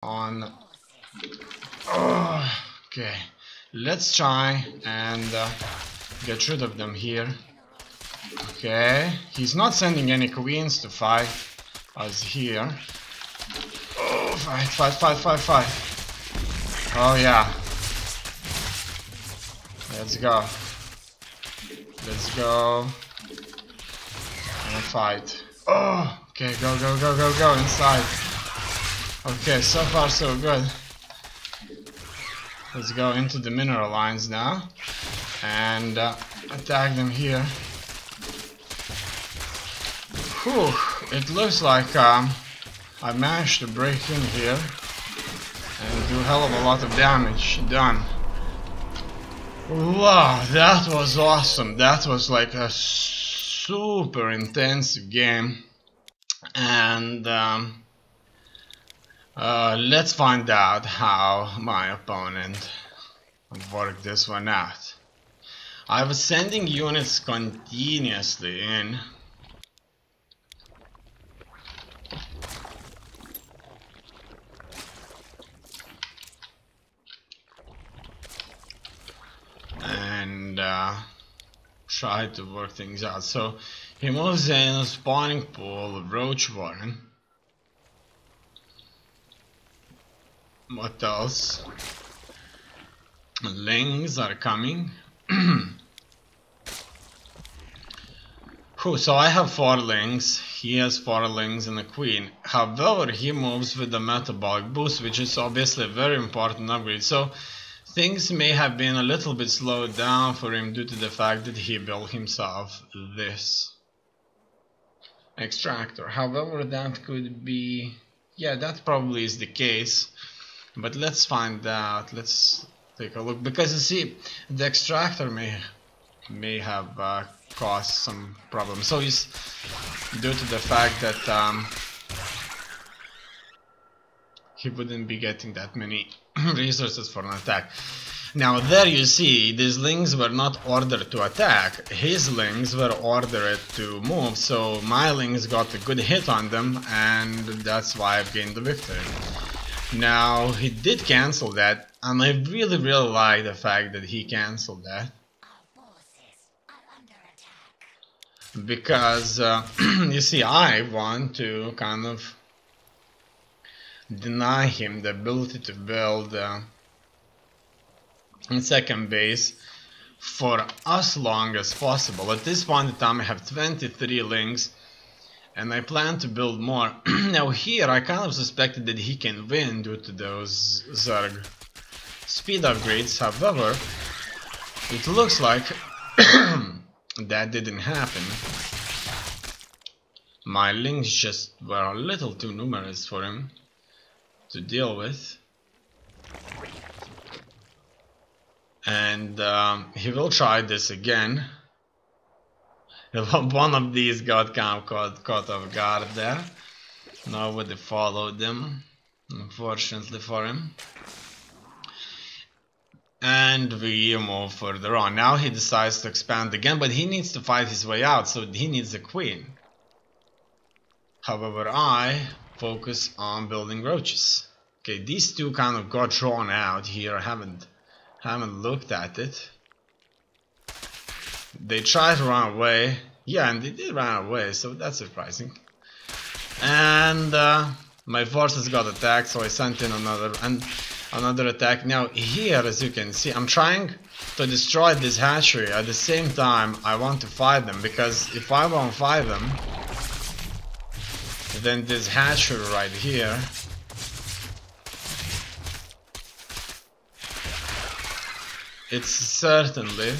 on. Oh, okay, let's try and get rid of them here. Okay, he's not sending any queens to fight us here. Oh, fight. Oh yeah. Let's go. Let's go. And fight. Oh, okay, go inside. Okay, so far so good. Let's go into the mineral lines now and attack them here. Whew, it looks like I managed to break in here and do a hell of a lot of damage. Done. Wow, that was awesome. That was like a super intensive game. And let's find out how my opponent worked this one out. I was sending units continuously in. And tried to work things out. So he moves in a spawning pool, a roach warren. What else? Lings are coming. So I have 4 lings. He has 4 lings and a queen. However, he moves with the metabolic boost, which is obviously a very important upgrade. So things may have been a little bit slowed down for him due to the fact that he built himself this extractor. However, that could be... yeah, that probably is the case. But let's find out. Let's take a look. Because you see, the extractor may have caused some problems. So it's due to the fact that he wouldn't be getting that many resources for an attack. Now there you see, these lings were not ordered to attack, his lings were ordered to move, so my lings got a good hit on them, and that's why I've gained the victory. Now he did cancel that, and I really like the fact that he cancelled that. Because you see, I want to kind of deny him the ability to build in second base for as long as possible. At this point in time I have 23 links and I plan to build more. Now here I kind of suspected that he can win due to those Zerg speed upgrades. However, it looks like that didn't happen. My links just were a little too numerous for him to deal with, and he will try this again. One of these got kind of caught off guard there. Nobody followed them, unfortunately for him, and we move further on. Now he decides to expand again, but he needs to fight his way out, so he needs a queen. However, I focus on building roaches. Okay, these two kind of got drawn out here. I haven't looked at it. They tried to run away. Yeah, and they did run away, so that's surprising. And my forces got attacked, so I sent in another attack. Now here, as you can see, I'm trying to destroy this hatchery. At the same time, I want to fight them, because if I won't fight them, then this hatchery right here it's certainly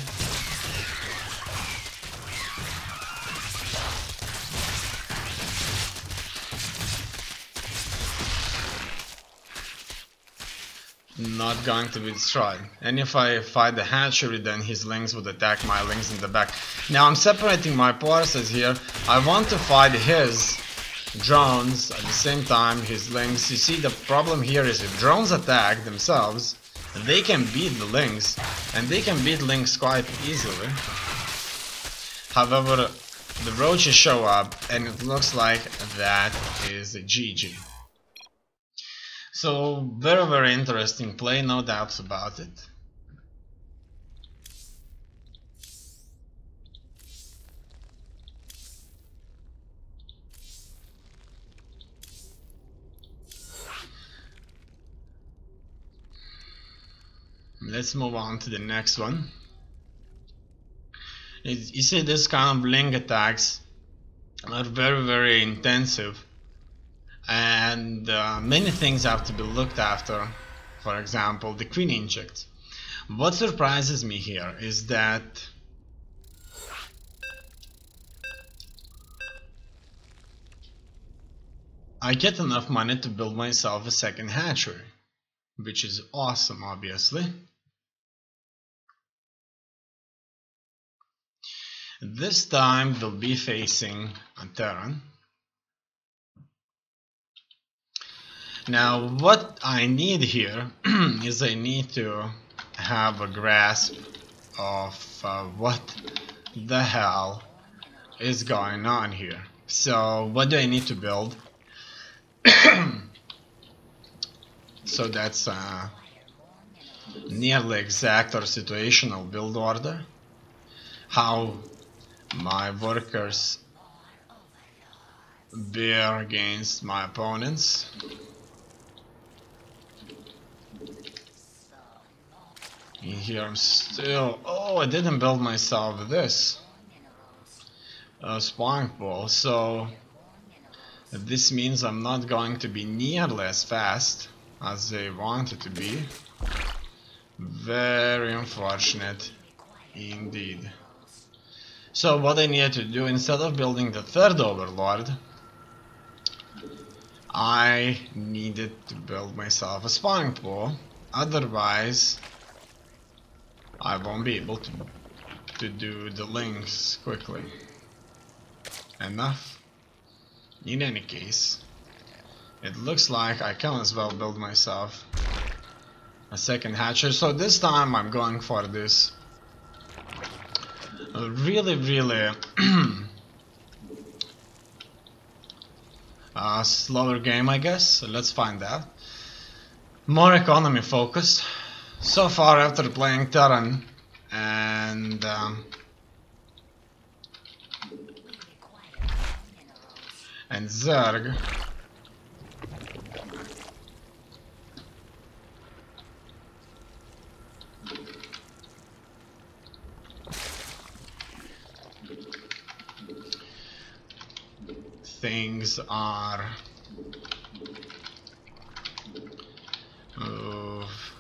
not going to be destroyed. And if I fight the hatchery, then his lings would attack my lings in the back. Now I'm separating my forces here. I want to fight his drones at the same time, his lings. You see, the problem here is if drones attack themselves, they can beat the lings, and they can beat lings quite easily. However, the roaches show up, and it looks like that is a GG. So very, very interesting play, no doubts about it. Let's move on to the next one. You see, this kind of link attacks are very, very intensive, and many things have to be looked after. For example, the queen inject. What surprises me here is that I get enough money to build myself a second hatchery, which is awesome, obviously. This time we'll be facing a Terran. Now what I need here is I need to have a grasp of what the hell is going on here. So what do I need to build? So that's nearly exact or situational build order. How my workers bear against my opponents. In here I'm still... Oh, I didn't build myself this spawn pool, so this means I'm not going to be nearly as fast as they wanted to be. Very unfortunate indeed. So what I needed to do, instead of building the third overlord, I needed to build myself a spawning pool. Otherwise I won't be able to do the links quickly enough. In any case, it looks like I can as well build myself a second hatcher. So this time I'm going for this really slower game, I guess. So let's find out. More economy focused. So far, after playing Terran and Zerg, things are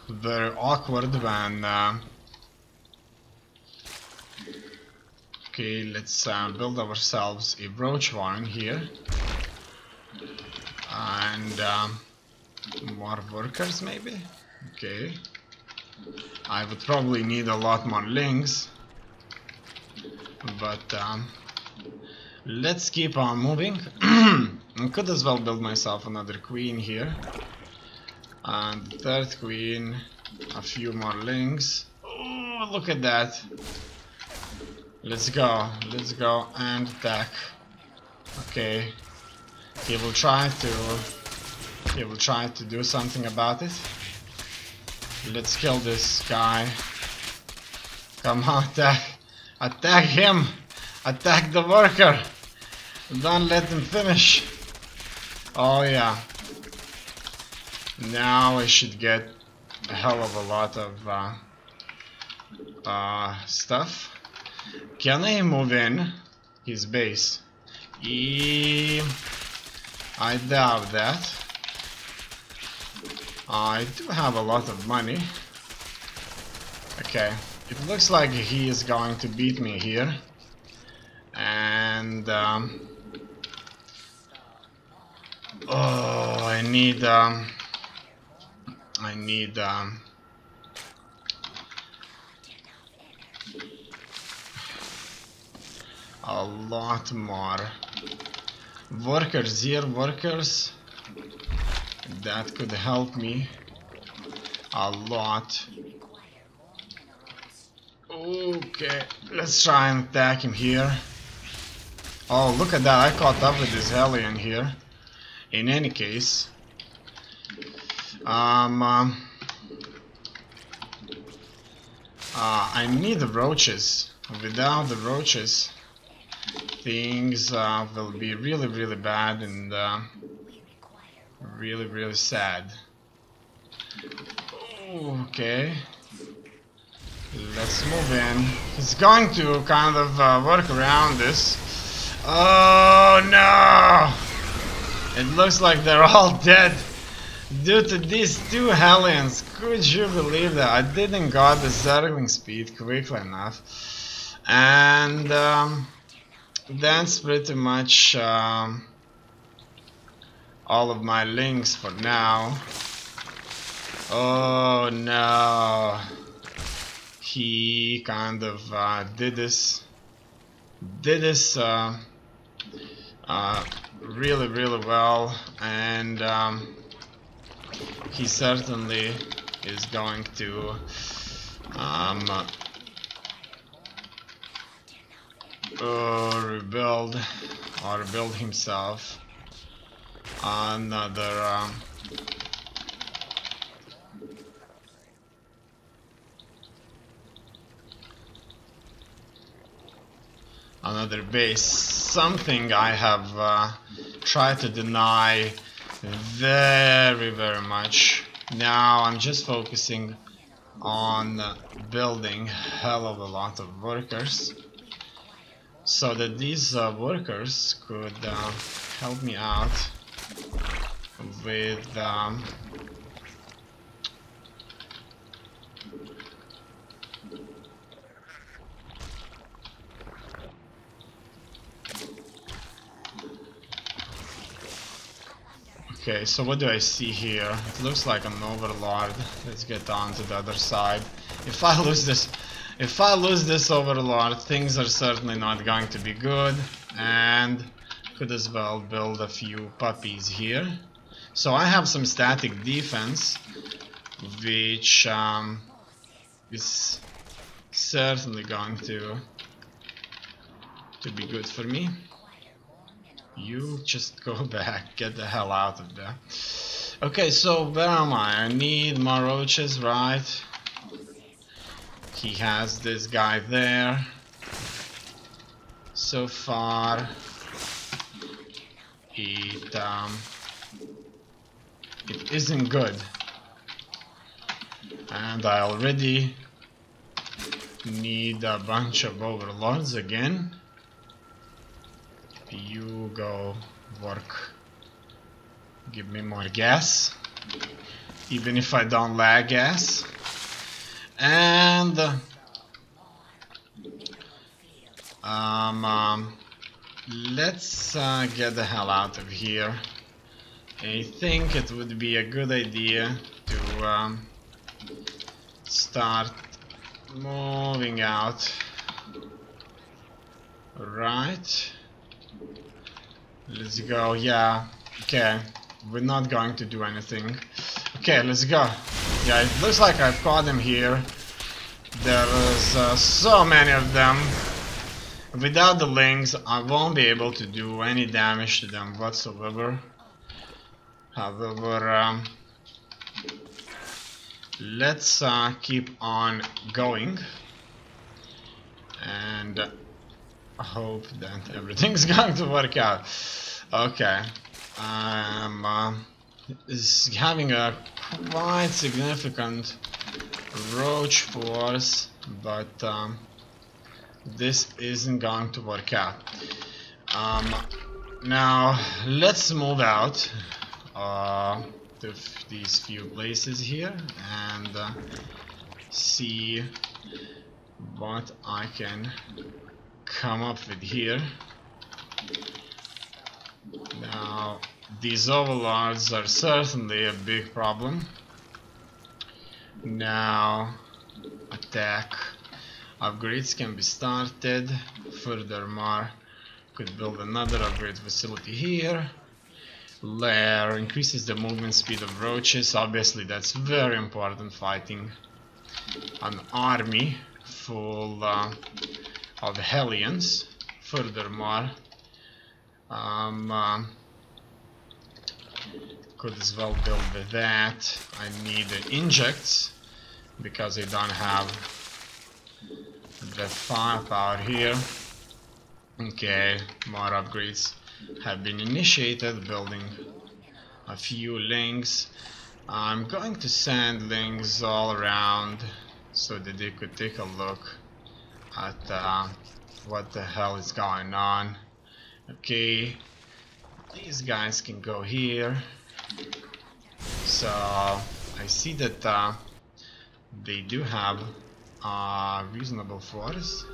very awkward when okay, let's build ourselves a brooch vine here and more workers maybe. Okay, I would probably need a lot more links, but let's keep on moving. I could as well build myself another queen here. And the third queen, a few more links. Oh, look at that. Let's go and attack. Okay. He will try to do something about it. Let's kill this guy. Come on, attack him. Attack the worker. Don't let him finish. Oh yeah. Now I should get a hell of a lot of stuff. Can I move in his base? I doubt that. I do have a lot of money. Okay, it looks like he is going to beat me here. And oh, I need a lot more workers here, that could help me a lot. Okay, let's try and attack him here. Oh, look at that, I caught up with this Hellion here. In any case, I need the roaches. Without the roaches, things will be really, really bad and really, really sad. Okay. Let's move in. It's going to kind of work around this. Oh no! It looks like they're all dead due to these two Hellions. Could you believe that? I didn't got the circling speed quickly enough. And that's pretty much all of my links for now. Oh no! He kind of did this really, really well, and he certainly is going to rebuild himself another another base. Something I have tried to deny very, very much. Now I'm just focusing on building hell of a lot of workers, so that these workers could help me out with okay, so what do I see here? It looks like an overlord. Let's get on to the other side. If I lose this overlord, things are certainly not going to be good, and could as well build a few puppies here. So I have some static defense, which is certainly going to be good for me. You just go back, get the hell out of there. Okay, so where am I? I need more roaches, right? He has this guy there. So far, it isn't good. And I already need a bunch of overlords again. You go work. Give me more gas, even if I don't lack gas. And let's get the hell out of here. I think it would be a good idea to start moving out. Right. Let's go. Yeah. Okay. We're not going to do anything. Okay, let's go. Yeah, it looks like I've caught them here. There's so many of them. Without the links, I won't be able to do any damage to them whatsoever. However, let's keep on going and hope that everything's going to work out. Okay, I'm is having a quite significant roach force, but this isn't going to work out. Now let's move out to these few places here and see what I can come up with here. Now these overlords are certainly a big problem. Now attack upgrades can be started. Furthermore, could build another upgrade facility here. Lair increases the movement speed of roaches. Obviously that's very important fighting an army full of Hellions. Furthermore, could as well build with that. I need the injects because I don't have the firepower here. Okay, more upgrades have been initiated, building a few links. I'm going to send links all around so that they could take a look at what the hell is going on. Okay, these guys can go here. So I see that they do have a reasonable force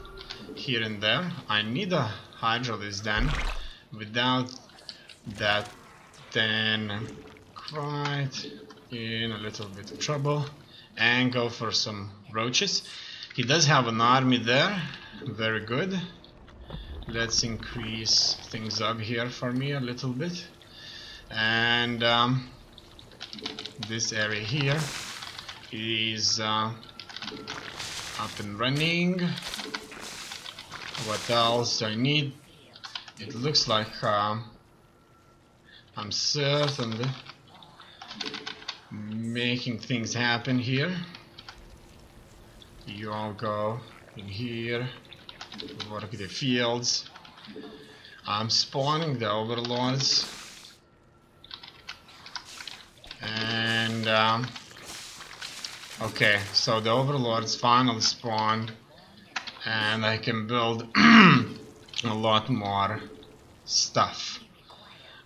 here and there. I need a hydraulics then. Without that, then quite in a little bit of trouble, and go for some roaches. He does have an army there, very good. Let's increase things up here for me a little bit, and this area here is up and running. What else do I need? It looks like I'm certainly making things happen here. You all go in here, work the fields. I'm spawning the overlords, and okay, so the overlords finally spawned, and I can build a lot more stuff.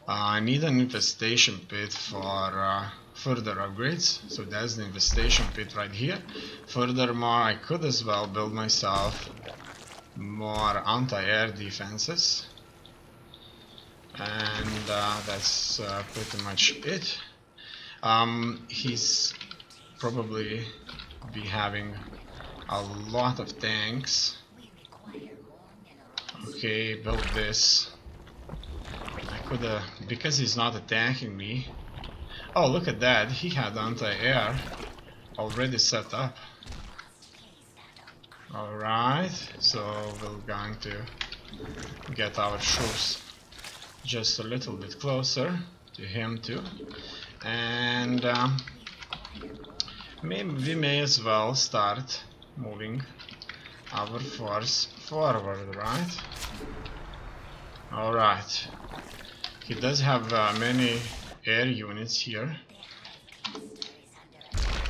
I need an infestation pit for further upgrades, so that's the infestation pit right here. Furthermore, I could as well build myself more anti-air defenses, and that's pretty much it. He's probably be having a lot of tanks. Okay, build this. I could because he's not attacking me. Oh, look at that, he had anti-air already set up. Alright, so we're going to get our troops just a little bit closer to him too, and maybe we may as well start moving our force forward, right? Alright, he does have many air units here,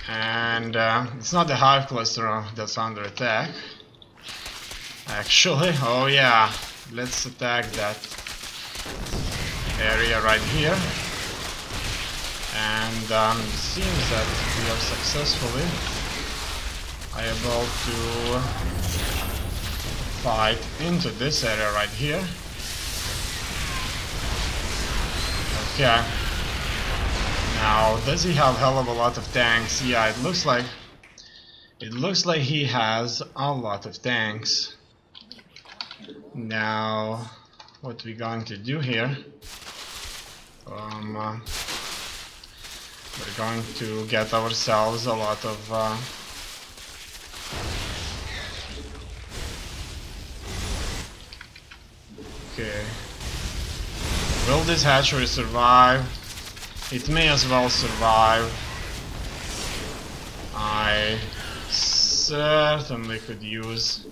and it's not the hive cluster that's under attack actually. Oh yeah, let's attack that area right here, and it seems that we are successfully able to fight into this area right here. Okay, now does he have hell of a lot of tanks? Yeah, it looks like he has a lot of tanks. Now what we're going to do here, we're going to get ourselves a lot of okay. Will this hatchery survive? It may as well survive. I certainly could use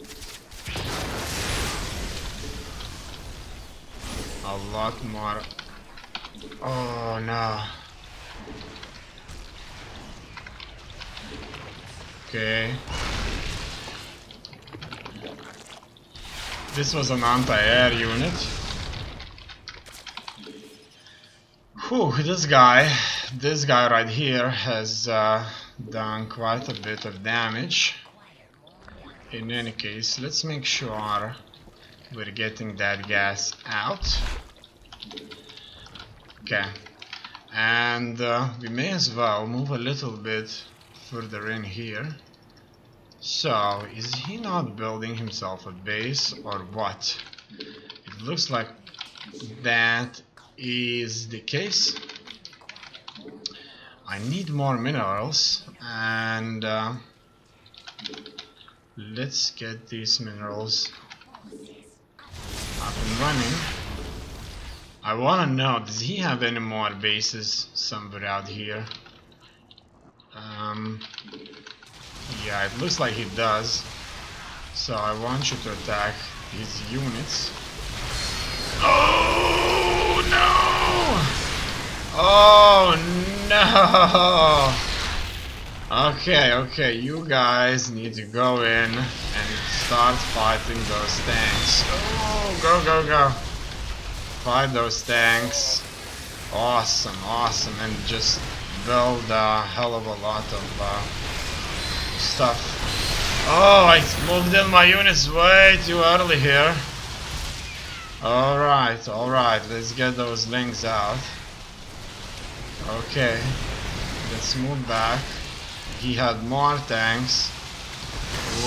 a lot more. Oh no. Okay. This was an anti-air unit. Whew, this guy right here has done quite a bit of damage. In any case, let's make sure we're getting that gas out. Okay, and we may as well move a little bit further in here. So, is he not building himself a base or what? It looks like that is the case. I need more minerals, and let's get these minerals up and running. I wanna know, does he have any more bases somewhere out here? Yeah, it looks like he does. So I want you to attack his units. Oh no! Oh no! Okay, you guys need to go in and start fighting those tanks. Oh, go! Fight those tanks. Awesome, and just build a hell of a lot of stuff. Oh, I moved in my units way too early here. Alright, let's get those links out. Okay, let's move back. He had more tanks.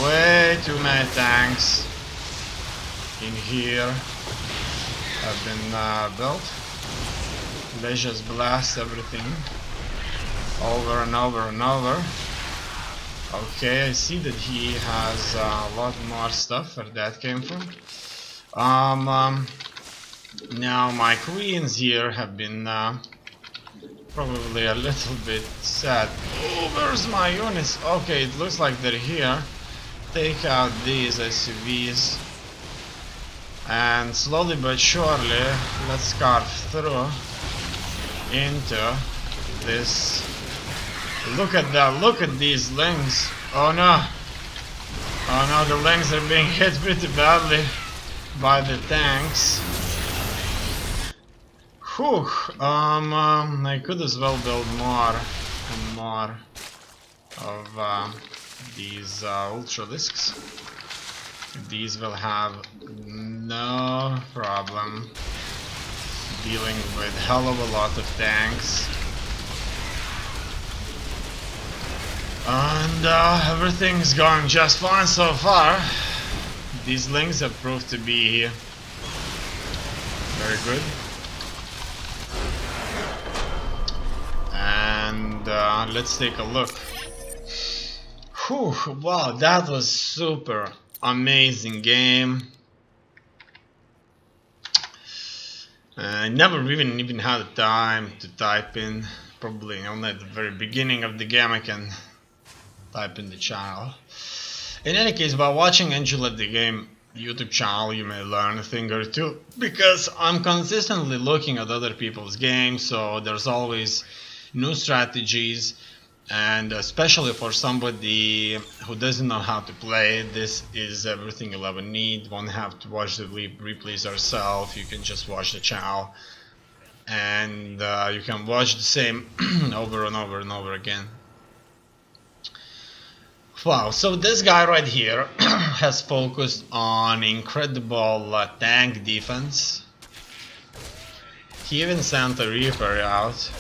Way too many tanks in here have been built. Let's just blast everything over and over. Okay, I see that he has a lot more stuff where that came from. Now my queens here have been probably a little bit sad. Oh, where's my units? Okay, it looks like they're here. Take out these SUVs. And slowly but surely, let's carve through into this. Look at that, look at these links. Oh no, the links are being hit pretty badly by the tanks. Whew, I could as well build more and more of these ultralisks. These will have no problem dealing with hell of a lot of tanks. And everything's going just fine so far. These links have proved to be very good. And let's take a look. Whew, wow, that was super amazing game. I never even had time to type in. Probably only at the very beginning of the game I can type in the channel. In any case, by watching AndYouLeftTheGame YouTube channel, you may learn a thing or two, because I'm consistently looking at other people's games, so there's always new strategies. And especially for somebody who doesn't know how to play, this is everything you'll ever need. Won't have to watch the replays yourself. You can just watch the channel, and you can watch the same over and over again. Wow, so this guy right here has focused on incredible tank defense. He even sent a Reaper out.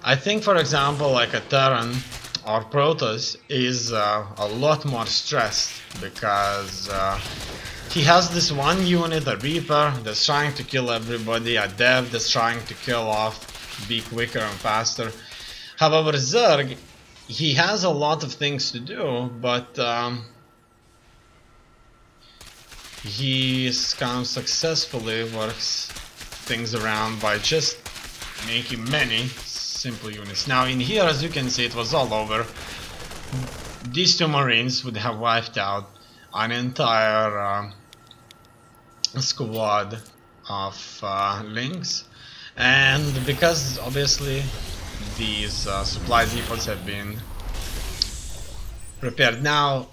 I think, for example, like a Terran or Protoss is a lot more stressed, because he has this one unit, a Reaper, that's trying to kill everybody, a Dev that's trying to kill off, be quicker and faster. However, Zerg, he has a lot of things to do, but he kind of successfully works things around by just making many simple units. Now in here, as you can see, it was all over. These two Marines would have wiped out an entire squad of links, and because obviously these supply depots have been prepared. Now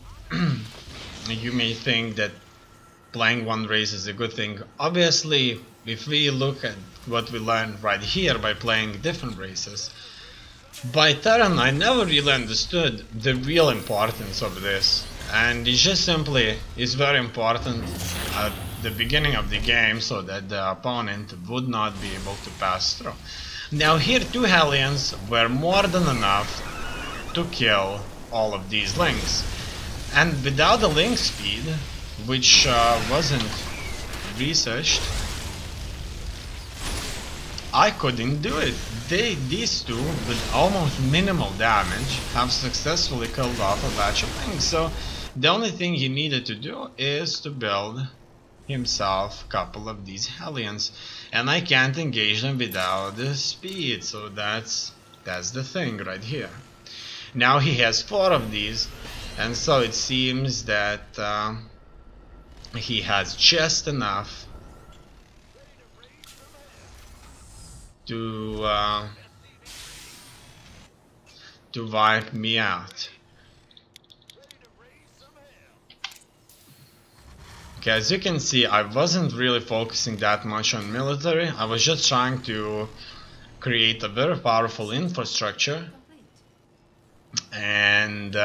you may think that playing one race is a good thing. Obviously, if we look at what we learned right here by playing different races, by Terran I never really understood the real importance of this, and it just simply is very important at the beginning of the game so that the opponent would not be able to pass through. Now here, two Hellions were more than enough to kill all of these links, and without the link speed, which wasn't researched, I couldn't do it. These two, with almost minimal damage, have successfully killed off a batch of links. So the only thing he needed to do is to build himself a couple of these Hellions, and I can't engage them without the speed, so that's the thing right here. Now he has 4 of these, and so it seems that he has just enough to wipe me out. Okay, as you can see, I wasn't really focusing that much on military. I was just trying to create a very powerful infrastructure and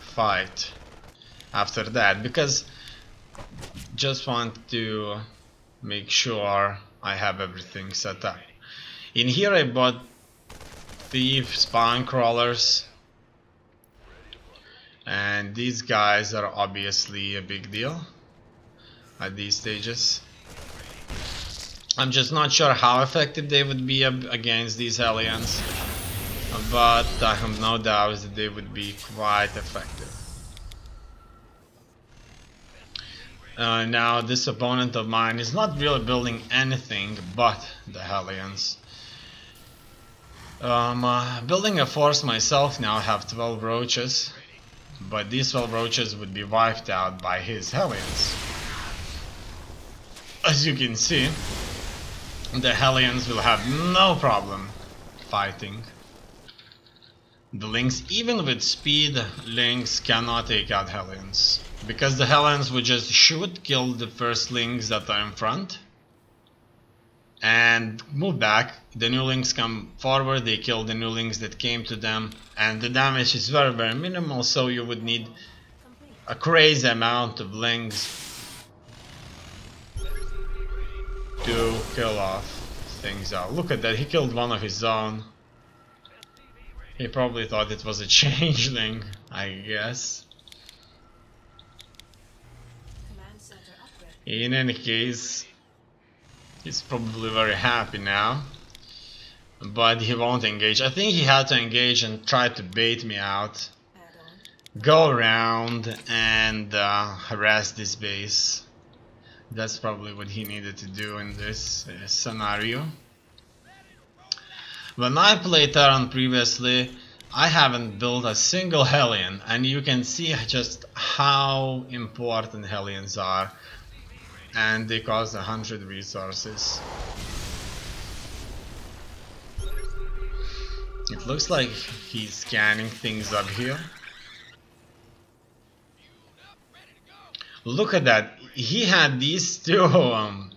fight after that, because just want to make sure I have everything set up. In here I bought 3 spine crawlers, and these guys are obviously a big deal at these stages. I'm just not sure how effective they would be against these aliens, but I have no doubt that they would be quite effective. Now this opponent of mine is not really building anything but the Hellions. Building a force myself now. I have 12 roaches, but these 12 roaches would be wiped out by his Hellions. As you can see, the Hellions will have no problem fighting the Lynx. Even with speed, Lynx cannot take out Hellions, because the Hellions would just shoot, kill the first Lynx that are in front, and move back. The new Lynx come forward, they kill the new Lynx that came to them, and the damage is very, very minimal, so you would need a crazy amount of Lynx to kill off things out. Look at that, he killed one of his own. He probably thought it was a changeling, I guess. In any case, he's probably very happy now, but he won't engage. I think he had to engage and try to bait me out, go around and harass this base. That's probably what he needed to do in this scenario. When I played Terran previously, I haven't built a single Hellion, and you can see just how important Hellions are, and they cost 100 resources. It looks like he's scanning things up here. Look at that, he had these 2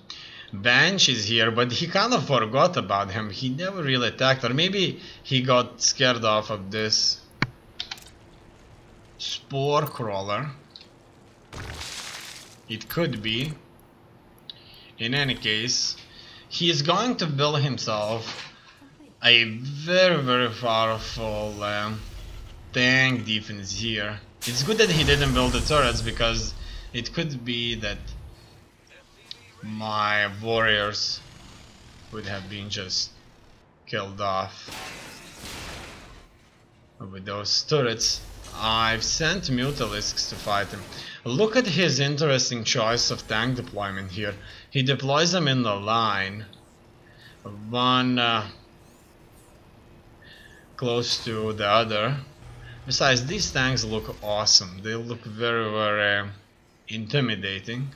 Banshees here, but he kind of forgot about him. He never really attacked, or maybe he got scared off of this Spore Crawler. It could be. In any case, he is going to build himself a very, very powerful tank defense here. It's good that he didn't build the turrets, because it could be that my warriors would have been just killed off with those turrets. I've sent Mutalisks to fight him. Look at his interesting choice of tank deployment here. He deploys them in the line, one close to the other. Besides, these tanks look awesome. They look very, very intimidating.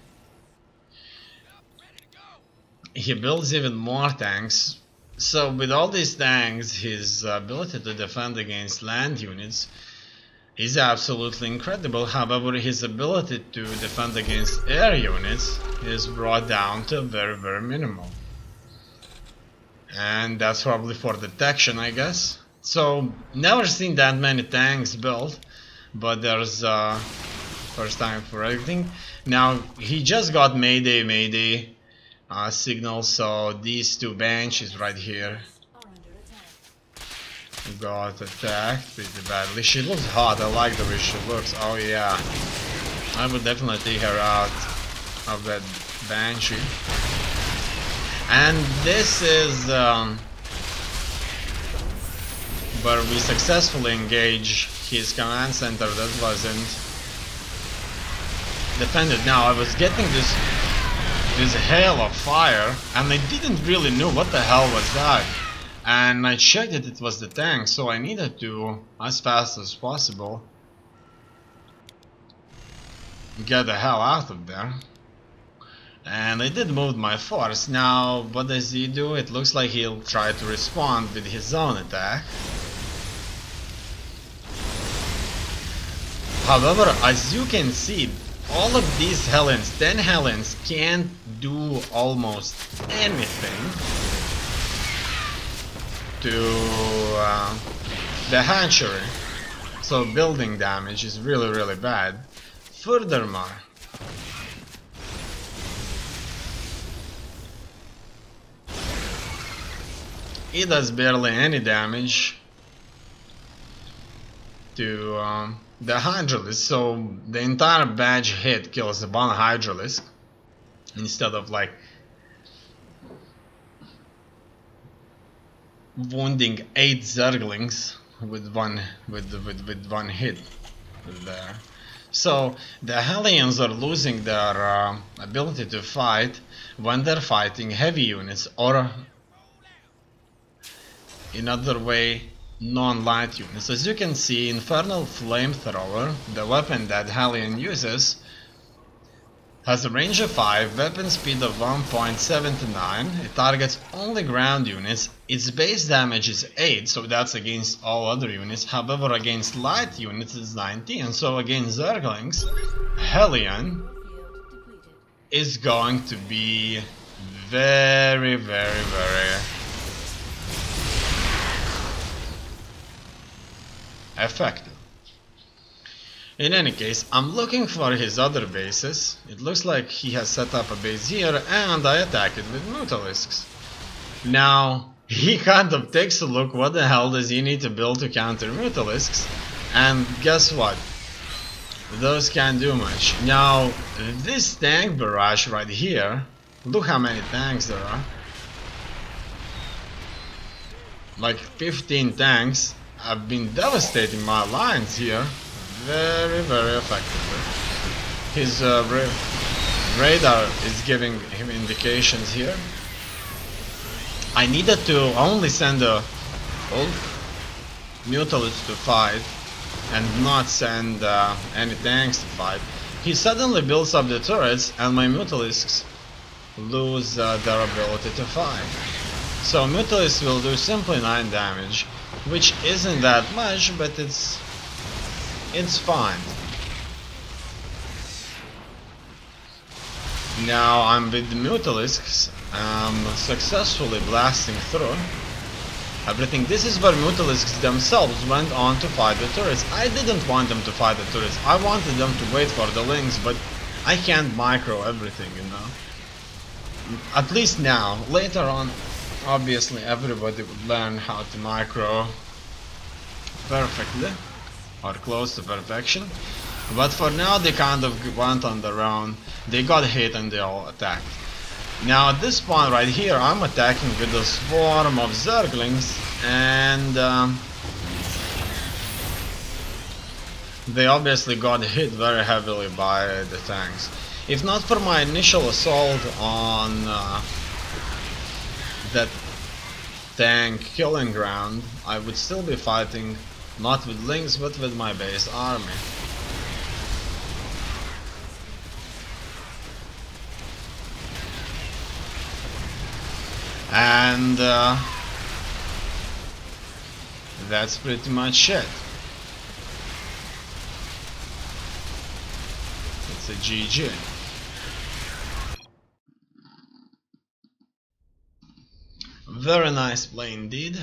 He builds even more tanks. So with all these tanks, his ability to defend against land units is absolutely incredible. However, his ability to defend against air units is brought down to very, very minimal. And that's probably for detection, I guess. So, never seen that many tanks built, but there's first time for everything. Now, he just got Mayday, Mayday signal, so these 2 Banshees right here got attacked pretty badly. She looks hot, I like the way she looks. Oh yeah, I would definitely take her out of that Banshee. And this is where we successfully engage his command center that wasn't defended. Now I was getting this hail of fire, and I didn't really know what the hell was that. And I checked that it was the tank, so I needed to, as fast as possible, get the hell out of there. And I did move my force. Now, what does he do? It looks like he'll try to respond with his own attack. However, as you can see, all of these Hellions, 10 Hellions, can't do almost anything to the hatchery. So building damage is really bad. Furthermore, it does barely any damage to the Hydralisk, so the entire badge hit kills one Hydralisk instead of like wounding 8 Zerglings with one hit there. So the Hellions are losing their ability to fight when they're fighting heavy units, or in other way, non-light units. As you can see, Infernal Flamethrower, the weapon that Hellion uses, has a range of 5, weapon speed of 1.79, it targets only ground units, its base damage is 8, so that's against all other units, however against light units it's 19, so against Zerglings, Hellion is going to be very effective. In any case, I'm looking for his other bases. It looks like he has set up a base here, and I attack it with Mutalisks. Now, he kind of takes a look, what the hell does he need to build to counter Mutalisks? And guess what? Those can't do much. Now, this tank barrage right here, look how many tanks there are. Like 15 tanks have been devastating my lines here. Very effectively. His radar is giving him indications here. I needed to only send a old Mutalist to fight and not send any tanks to fight. He suddenly builds up the turrets and my Mutalisks lose their ability to fight. So Mutalisks will do simply 9 damage, which isn't that much, but it's fine. Now I'm with the Mutalisks, successfully blasting through everything. This is where Mutalisks themselves went on to fight the turrets. I didn't want them to fight the turrets, I wanted them to wait for the links, but I can't micro everything, you know. At least now. Later on, obviously everybody would learn how to micro perfectly, or close to perfection, but for now they kind of went on their own. They got hit and they all attacked. Now at this point right here I'm attacking with a swarm of Zerglings, and they obviously got hit very heavily by the tanks. If not for my initial assault on that tank killing ground, I would still be fighting not with links but with my base army. And that's pretty much it. It's a GG. Very nice play indeed.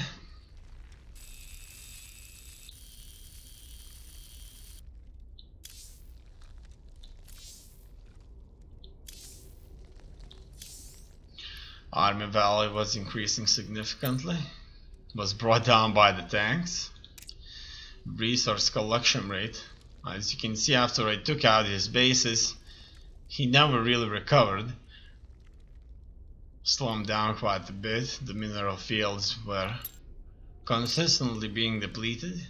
Army value was increasing significantly, was brought down by the tanks. Resource collection rate, as you can see, after I took out his bases, he never really recovered. Slowed him down quite a bit. The mineral fields were consistently being depleted.